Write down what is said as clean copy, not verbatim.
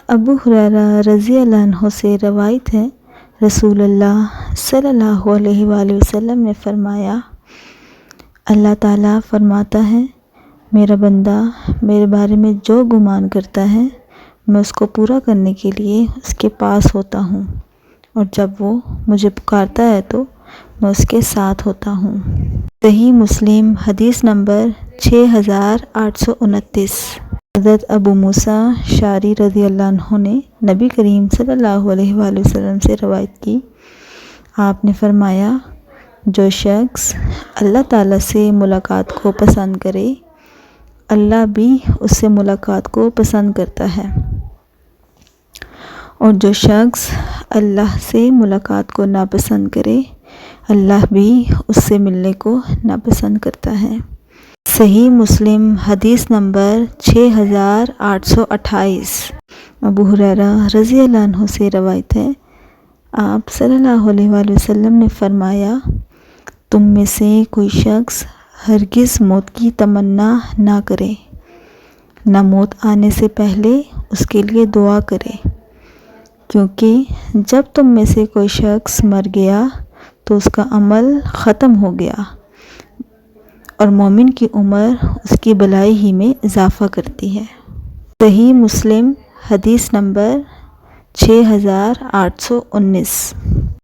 ابو ہریرہ رضی اللہ عنہ سے روایت ہے، رسول اللہ صلی اللہ علیہ وآلہ وسلم نے فرمایا، اللہ تعالیٰ فرماتا ہے میرا بندہ میرے بارے میں جو گمان کرتا ہے میں اس کو پورا کرنے کے لیے اس کے پاس ہوتا ہوں، اور جب وہ مجھے پکارتا ہے تو میں اس کے ساتھ ہوتا ہوں۔ صحیح مسلم حدیث نمبر 6829۔ حضرت ابو موسیٰ اشعری رضی اللہ عنہ نے نبی کریم صلی اللہ علیہ وآلہ وسلم سے روایت کی، آپ نے فرمایا، جو شخص اللہ تعالیٰ سے ملاقات کو پسند کرے اللہ بھی اس سے ملاقات کو پسند کرتا ہے، اور جو شخص اللہ سے ملاقات کو ناپسند کرے اللہ بھی اس سے ملنے کو ناپسند کرتا ہے۔ صحیح مسلم حدیث نمبر 6828۔ ابو ہریرہ رضی اللہ عنہ سے روایت ہے، آپ صلی اللہ علیہ وآلہ وسلم نے فرمایا، تم میں سے کوئی شخص ہرگز موت کی تمنا نہ کرے، نہ موت آنے سے پہلے اس کے لیے دعا کرے، کیونکہ جب تم میں سے کوئی شخص مر گیا تو اس کا عمل ختم ہو گیا، اور مومن کی عمر اس کی بھلائی ہی میں اضافہ کرتی ہے۔ صحیح مسلم حدیث نمبر 6819۔